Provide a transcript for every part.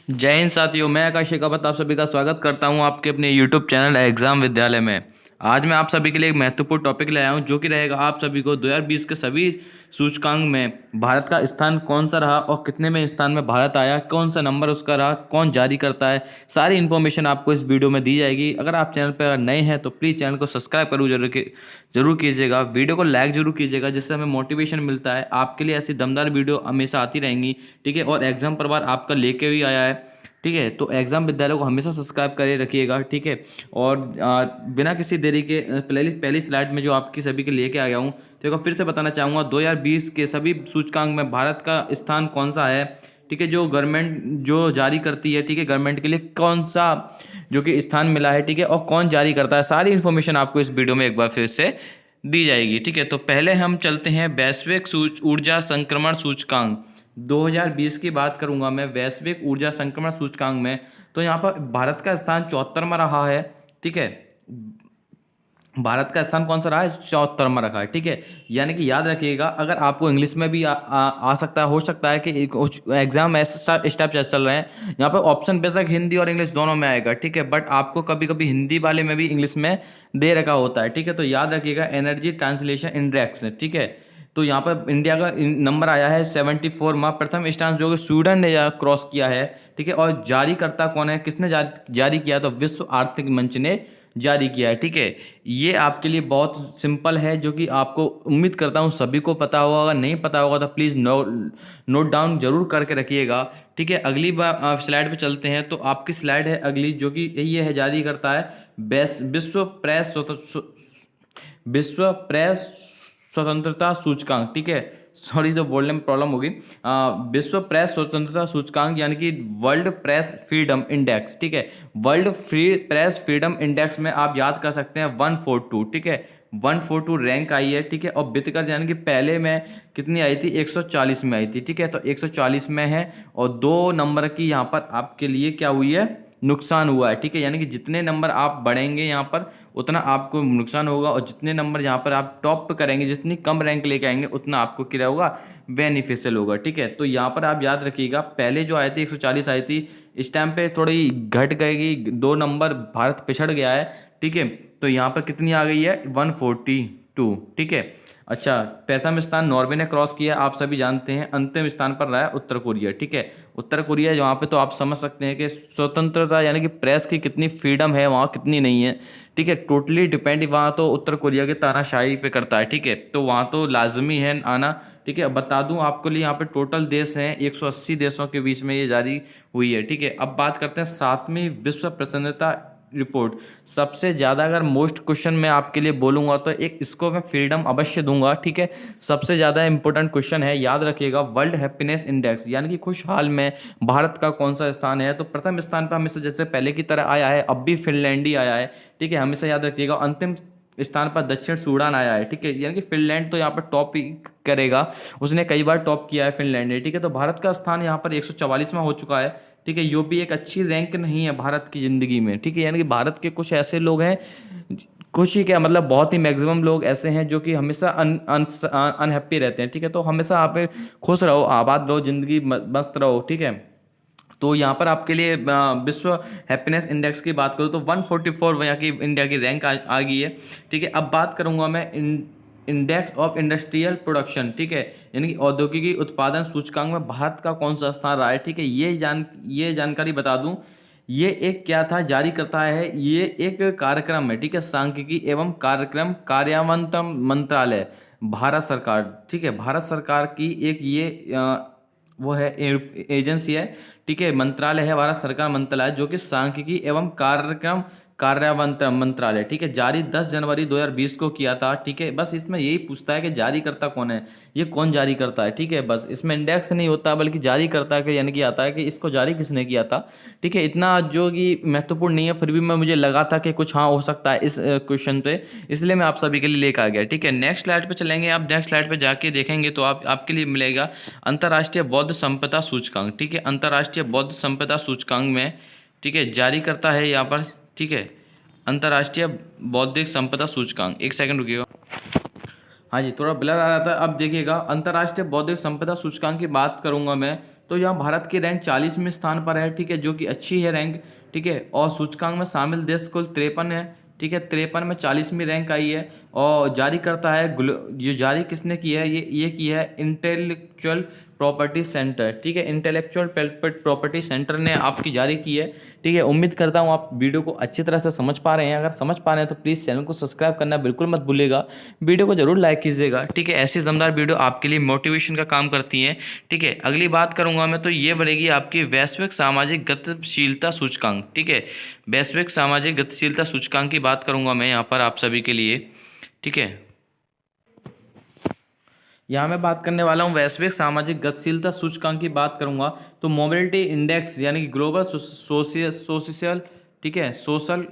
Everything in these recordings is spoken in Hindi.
जय हिंद साथियों। मैं आकाश शेखावत आप सभी का स्वागत करता हूं आपके अपने YouTube चैनल एग्जाम विद्यालय में। आज मैं आप सभी के लिए एक महत्वपूर्ण टॉपिक ले आया हूं, जो कि रहेगा आप सभी को 2020 के सभी सूचकांक में भारत का स्थान कौन सा रहा और कितने में स्थान में भारत आया, कौन सा नंबर उसका रहा, कौन जारी करता है। सारी इन्फॉर्मेशन आपको इस वीडियो में दी जाएगी। अगर आप चैनल पर नए हैं तो प्लीज़ चैनल को सब्सक्राइब जरूर कीजिएगा। वीडियो को लाइक जरूर कीजिएगा, जिससे हमें मोटिवेशन मिलता है। आपके लिए ऐसी दमदार वीडियो हमेशा आती रहेंगी। ठीक है, और एग्जाम पर बार आपका लेके भी आया है। ठीक है, तो एग्जाम विद्यालय को हमेशा सब्सक्राइब करे रखिएगा। ठीक है, और बिना किसी देरी के पहली स्लाइड में जो आपकी सभी के लेके आ गया हूँ, तो एक बार फिर से बताना चाहूँगा 2020 के सभी सूचकांक में भारत का स्थान कौन सा है। ठीक है, जो गवर्नमेंट जो जारी करती है, ठीक है, गवर्नमेंट के लिए कौन सा जो कि स्थान मिला है, ठीक है, और कौन जारी करता है, सारी इन्फॉर्मेशन आपको इस वीडियो में एक बार फिर से दी जाएगी। ठीक है, तो पहले हम चलते हैं वैश्विक ऊर्जा संक्रमण सूचकांक। 2020 की बात करूंगा मैं वैश्विक ऊर्जा संक्रमण सूचकांक में, तो यहाँ पर भारत का स्थान 74वां रहा है। ठीक है, भारत का स्थान कौन सा रहा है? 74वां रखा है। ठीक है, यानी कि याद रखिएगा, अगर आपको इंग्लिश में भी आ सकता है, हो सकता है कि एग्जाम ऐसा स्टेप चल रहे हैं, यहाँ पर ऑप्शन बेशक हिंदी और इंग्लिश दोनों में आएगा। ठीक है, बट आपको कभी कभी हिंदी वाले में भी इंग्लिश में दे रखा होता है। ठीक है, तो याद रखिएगा एनर्जी ट्रांसलेशन इंडेक्स। ठीक है, तो यहाँ पर इंडिया का नंबर आया है 74 में। प्रथम स्थान जो कि स्वीडन ने क्रॉस किया है। ठीक है, और जारी करता कौन है, किसने जारी किया? तो विश्व आर्थिक मंच ने जारी किया है। ठीक है, ये आपके लिए बहुत सिंपल है, जो कि आपको उम्मीद करता हूँ सभी को पता होगा। अगर नहीं पता होगा तो प्लीज़ नोट डाउन जरूर करके रखिएगा। ठीक है, अगली बार स्लाइड पे चलते हैं। तो आपकी स्लाइड है अगली, जो कि ये है जारी करता है विश्व प्रेस स्वतंत्रता सूचकांक। ठीक है, सॉरी तो बोलने में प्रॉब्लम होगी। विश्व प्रेस स्वतंत्रता सूचकांक, यानी कि वर्ल्ड प्रेस फ्रीडम इंडेक्स। ठीक है, वर्ल्ड प्रेस फ्रीडम इंडेक्स में आप याद कर सकते हैं 142। ठीक है, 142 रैंक आई है। ठीक है, और वित्तकर यानी कि पहले में कितनी आई थी? 140 में आई थी। ठीक है, तो 140 में है, और 2 नंबर की यहाँ पर आपके लिए क्या हुई है? नुकसान हुआ है। ठीक है, यानी कि जितने नंबर आप बढ़ेंगे यहाँ पर, उतना आपको नुकसान होगा, और जितने नंबर यहाँ पर आप टॉप पे करेंगे, जितनी कम रैंक लेके आएंगे, उतना आपको क्या होगा? बेनिफिशियल होगा। ठीक है, तो यहाँ पर आप याद रखिएगा, पहले जो आई थी 140 आई थी, इस टाइम पे थोड़ी घट गई, 2 नंबर भारत पिछड़ गया है। ठीक है, तो यहाँ पर कितनी आ गई है? 142। ठीक है, अच्छा, प्रथम स्थान नॉर्वे ने क्रॉस किया, आप सभी जानते हैं। अंतिम स्थान पर रहा है उत्तर कोरिया। ठीक है, उत्तर कोरिया जहाँ पे, तो आप समझ सकते हैं कि स्वतंत्रता यानी कि प्रेस की कितनी फ्रीडम है वहाँ, कितनी नहीं है। ठीक है, टोटली डिपेंड वहाँ तो उत्तर कोरिया के तानाशाही पे करता है। ठीक है, तो वहाँ तो लाजमी है आना। ठीक है, बता दूं आपके लिए, यहाँ पे टोटल देश हैं 180 देशों के बीच में ये जारी हुई है। ठीक है, अब बात करते हैं 7वीं विश्व प्रसन्नता रिपोर्ट। सबसे ज़्यादा अगर मोस्ट क्वेश्चन मैं आपके लिए बोलूँगा तो एक इसको मैं फ्रीडम अवश्य दूंगा। ठीक है, सबसे ज़्यादा इंपॉर्टेंट क्वेश्चन है, याद रखिएगा। वर्ल्ड हैप्पीनेस इंडेक्स, यानी कि खुशहाल में भारत का कौन सा स्थान है? तो प्रथम स्थान पर हमेशा जैसे पहले की तरह आया है, अब भी फिनलैंड ही आया है। ठीक है, हमेशा याद रखिएगा। अंतिम स्थान पर दक्षिण सूडान आया है। ठीक है, यानी कि फिनलैंड तो यहाँ पर टॉप ही करेगा, उसने कई बार टॉप किया है फिनलैंड ने। ठीक है, तो भारत का स्थान यहाँ पर 144वां हो चुका है। ठीक है, यो भी एक अच्छी रैंक नहीं है भारत की ज़िंदगी में। ठीक है, यानी कि भारत के कुछ ऐसे लोग हैं, कुछ ही क्या मतलब, बहुत ही मैक्सिमम लोग ऐसे हैं जो कि हमेशा अनहैप्पी रहते हैं। ठीक है, तो हमेशा आप खुश रहो, आबाद रहो, ज़िंदगी मस्त रहो। ठीक है, तो यहाँ पर आपके लिए विश्व हैप्पीनेस इंडेक्स की बात करूँ तो 144 यहाँ की इंडिया की रैंक आ गई है। ठीक है, अब बात करूँगा मैं इंडेक्स ऑफ इंडस्ट्रियल प्रोडक्शन। ठीक है, यानी कि औद्योगिकी उत्पादन सूचकांक में भारत का कौन सा स्थान रहा है? ठीक है, ये जानकारी बता दूं, ये एक क्या था? जारी करता है, ये एक कार्यक्रम है। ठीक है, सांख्यिकी एवं कार्यक्रम कार्यान्वयन मंत्रालय, भारत सरकार। ठीक है, भारत सरकार की एक ये वो है, एजेंसी है। ठीक है, मंत्रालय है, भारत सरकार मंत्रालय, जो कि सांख्यिकी एवं कार्यक्रम कार्यान्वयन मंत्रालय। ठीक है, जारी 10 जनवरी 2020 को किया था। ठीक है, बस इसमें यही पूछता है कि जारी करता कौन है, ये कौन जारी करता है। ठीक है, बस इसमें इंडेक्स नहीं होता, बल्कि जारी करता है, यानी कि आता है कि इसको जारी किसने किया था। ठीक है, इतना जो कि महत्वपूर्ण नहीं है, फिर भी मैं मुझे लगा था कि कुछ हाँ हो सकता है इस क्वेश्चन पे, इसलिए मैं आप सभी के लिए लेकर आ गया। ठीक है, नेक्स्ट स्लाइड पे चलेंगे। आप नेक्स्ट स्लाइड पे जाके देखेंगे तो आपके लिए मिलेगा अंतर्राष्ट्रीय बौद्ध संपदा सूचकांक। ठीक है, अंतर्राष्ट्रीय बौद्ध संपदा सूचकांक में, ठीक है, जारी करता है यहाँ पर। ठीक है, अंतर्राष्ट्रीय बौद्धिक संपदा सूचकांक, एक सेकंड रुकिएगा। हाँ जी, थोड़ा ब्लर आ रहा था। अब देखिएगा, अंतर्राष्ट्रीय बौद्धिक संपदा सूचकांक की बात करूंगा मैं, तो यहाँ भारत की रैंक 40वें स्थान पर है, ठीक है, जो कि अच्छी है रैंक, ठीक है। और सूचकांक में शामिल देश कुल 53 है, ठीक है। 53 में 40वीं रैंक आई है। और जारी करता है जो जारी किसने की है, ये की है इंटेलेक्चुअल प्रॉपर्टी सेंटर, ठीक है। इंटेलेक्चुअल प्रॉपर्टी सेंटर ने आपकी जारी की है, ठीक है। उम्मीद करता हूँ आप वीडियो को अच्छी तरह से समझ पा रहे हैं। अगर समझ पा रहे हैं तो प्लीज़ चैनल को सब्सक्राइब करना बिल्कुल मत भूलिएगा, वीडियो को जरूर लाइक कीजिएगा, ठीक है। ऐसी दमदार वीडियो आपके लिए मोटिवेशन का काम करती हैं, ठीक है। अगली बात करूंगा मैं तो ये बढ़ेगी आपकी वैश्विक सामाजिक गतिशीलता सूचकांक, ठीक है। वैश्विक सामाजिक गतिशीलता सूचकांक की बात करूंगा मैं यहाँ पर आप सभी के लिए, ठीक है। यहाँ मैं बात करने वाला हूँ वैश्विक सामाजिक गतिशीलता सूचकांक की बात करूंगा तो मोबिलिटी इंडेक्स यानी कि ग्लोबल सोशल, ठीक है, सोशल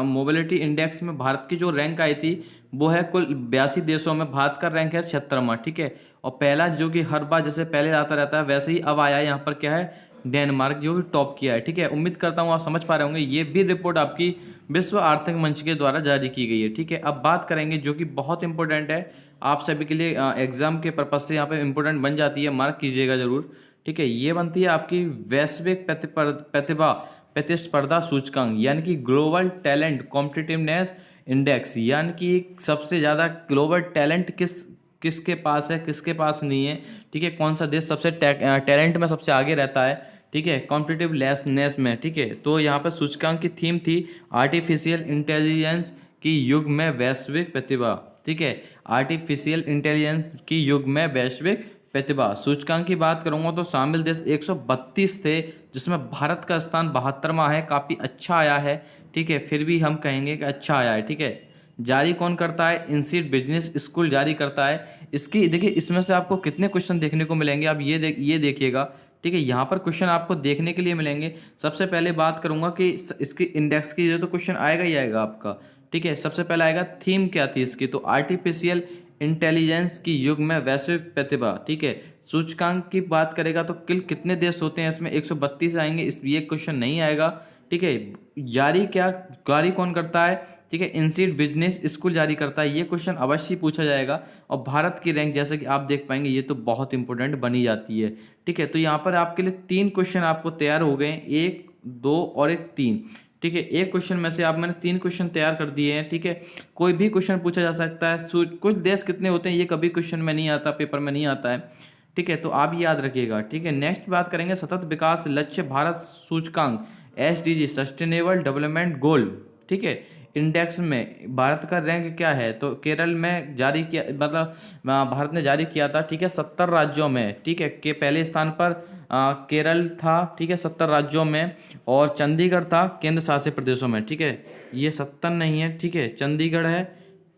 मोबिलिटी इंडेक्स में भारत की जो रैंक आई थी वो है कुल 82 देशों में, भारत का रैंक है 76वां, ठीक है। और पहला जो कि हर बार जैसे पहले आता रहता है वैसे ही अब आया है यहाँ पर क्या है, डेनमार्क, जो कि टॉप किया है, ठीक है। उम्मीद करता हूँ आप समझ पा रहे होंगे। ये भी रिपोर्ट आपकी विश्व आर्थिक मंच के द्वारा जारी की गई है, ठीक है। अब बात करेंगे जो कि बहुत इंपॉर्टेंट है आप सभी के लिए, एग्जाम के पर्पज से यहाँ पे इंपॉर्टेंट बन जाती है, मार्क कीजिएगा जरूर, ठीक है। ये बनती है आपकी वैश्विक प्रतिस्पर्धा सूचकांक यानी कि ग्लोबल टैलेंट कॉम्पिटिटिवनेस इंडेक्स, यानी कि सबसे ज़्यादा ग्लोबल टैलेंट किसके पास है, किसके पास नहीं है, ठीक है। कौन सा देश सबसे टैलेंट में सबसे आगे रहता है, ठीक है, कॉम्पिटिटिव लेसनेस में, ठीक है। तो यहाँ पर सूचकांक की थीम थी आर्टिफिशियल इंटेलिजेंस की युग में वैश्विक प्रतिभा, ठीक है। आर्टिफिशियल इंटेलिजेंस की युग में वैश्विक प्रतिभा सूचकांक की बात करूंगा तो शामिल देश 132 थे, जिसमें भारत का स्थान 72वां है, काफ़ी अच्छा आया है, ठीक है। फिर भी हम कहेंगे कि अच्छा आया है, ठीक है। जारी कौन करता है, इंसीड बिजनेस स्कूल जारी करता है। इसकी देखिए इसमें से आपको कितने क्वेश्चन देखने को मिलेंगे, आप ये देखिएगा, ठीक है। यहाँ पर क्वेश्चन आपको देखने के लिए मिलेंगे। सबसे पहले बात करूंगा कि इसकी इंडेक्स की तो क्वेश्चन आएगा ही आएगा आपका, ठीक है। सबसे पहला आएगा थीम क्या थी इसकी, तो आर्टिफिशियल इंटेलिजेंस की युग में वैश्विक प्रतिभा, ठीक है। सूचकांक की बात करेगा तो कितने देश होते हैं इसमें, 132 आएंगे, इस ये क्वेश्चन नहीं आएगा, ठीक है। जारी कौन करता है, ठीक है, इंसीड बिजनेस स्कूल जारी करता है, ये क्वेश्चन अवश्य पूछा जाएगा। और भारत की रैंक जैसा कि आप देख पाएंगे ये तो बहुत इंपॉर्टेंट बनी जाती है, ठीक है। तो यहाँ पर आपके लिए 3 क्वेश्चन आपको तैयार हो गए, 1, 2 और 1, 3, ठीक है। एक क्वेश्चन में से आप मैंने 3 क्वेश्चन तैयार कर दिए हैं, ठीक है। कोई भी क्वेश्चन पूछा जा सकता है, कुछ देश कितने होते हैं ये कभी क्वेश्चन में नहीं आता, पेपर में नहीं आता है, ठीक है। तो आप याद रखिएगा, ठीक है। नेक्स्ट बात करेंगे सतत विकास लक्ष्य भारत सूचकांक SDG सस्टेनेबल डेवलपमेंट गोल, ठीक है, इंडेक्स में भारत का रैंक क्या है, तो केरल में जारी किया, मतलब भारत ने जारी किया था, ठीक है, 70 राज्यों में, ठीक है, के पहले स्थान पर केरल था, ठीक है, 70 राज्यों में। और चंडीगढ़ था केंद्र शासित प्रदेशों में, ठीक है। ये 70 नहीं है, ठीक है, चंडीगढ़ है,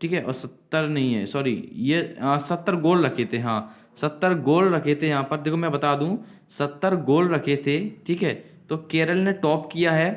ठीक है, और 70 नहीं है, सॉरी, ये 70 गोल रखे थे, हाँ 70 गोल रखे थे यहाँ पर, देखो मैं बता दूं 70 गोल रखे थे, ठीक है। तो केरल ने टॉप किया है,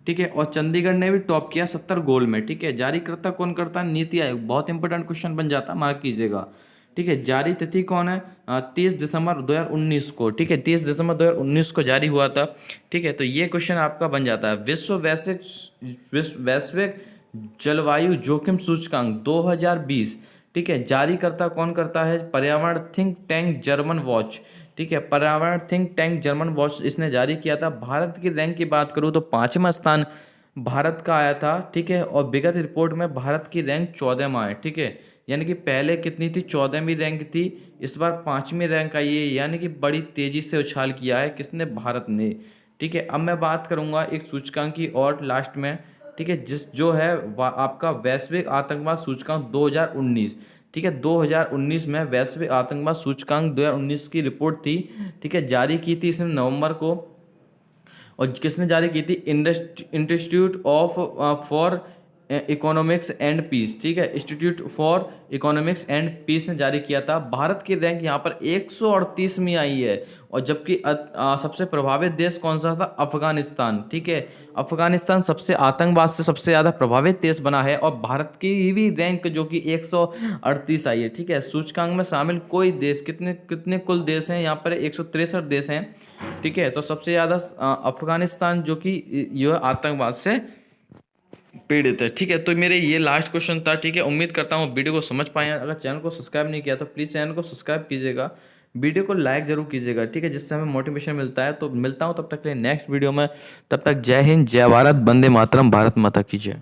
ठीक है, और चंडीगढ़ ने भी टॉप किया 70 गोल में, ठीक है। जारी करता कौन करता है, नीति आयोग, बहुत इंपॉर्टेंट क्वेश्चन बन जाता है, मार्क कीजिएगा, ठीक है। जारी तिथि कौन है, 30 दिसंबर 2019 को, ठीक है, 30 दिसंबर 2019 को जारी हुआ था, ठीक है। तो ये क्वेश्चन आपका बन जाता है। वैश्विक जलवायु जोखिम सूचकांक 2020, ठीक है, जारी करता कौन करता है, पर्यावरण थिंक टैंक जर्मन वॉच, ठीक है, पर्यावरण थिंक टैंक जर्मन वॉच इसने जारी किया था। भारत की रैंक की बात करूँ तो 5वां स्थान भारत का आया था, ठीक है। और विगत रिपोर्ट में भारत की रैंक 14वां है, ठीक है। यानी कि पहले कितनी थी, 14वीं रैंक थी, इस बार 5वीं रैंक आई है, यानी कि बड़ी तेजी से उछाल किया है किसने, भारत ने, ठीक है। अब मैं बात करूंगा एक सूचकांक की और लास्ट में, ठीक है, जिस जो है आपका वैश्विक आतंकवाद सूचकांक 2019, ठीक है। 2019 में वैश्विक आतंकवाद सूचकांक 2019 की रिपोर्ट थी, ठीक है, जारी की थी इसने नवंबर को। और किसने जारी की थी, institute of for economics and peace, ठीक है, institute for economics and peace ने जारी किया था। भारत की रैंक यहाँ पर 138वीं आई है। और जबकि सबसे प्रभावित देश कौन सा था, अफगानिस्तान, ठीक है। अफगानिस्तान सबसे आतंकवाद से सबसे ज़्यादा प्रभावित देश बना है, और भारत की भी रैंक जो कि 138 आई है, ठीक है। सूचकांक में शामिल कोई देश, कितने कितने कुल देश हैं यहाँ पर, 163 देश हैं, ठीक है। तो सबसे ज़्यादा अफगानिस्तान जो कि यह आतंकवाद से पीड़ित है, ठीक है। तो मेरे ये लास्ट क्वेश्चन था, ठीक है। उम्मीद करता हूँ वीडियो को समझ पाए हैं। अगर चैनल को सब्सक्राइब नहीं किया तो प्लीज़ चैनल को सब्सक्राइब कीजिएगा, वीडियो को लाइक जरूर कीजिएगा, ठीक है, जिससे हमें मोटिवेशन मिलता है। तो मिलता हूँ तब तक के लिए नेक्स्ट वीडियो में। तब तक जय हिंद, जय भारत, वंदे मातरम, भारत माता की जय।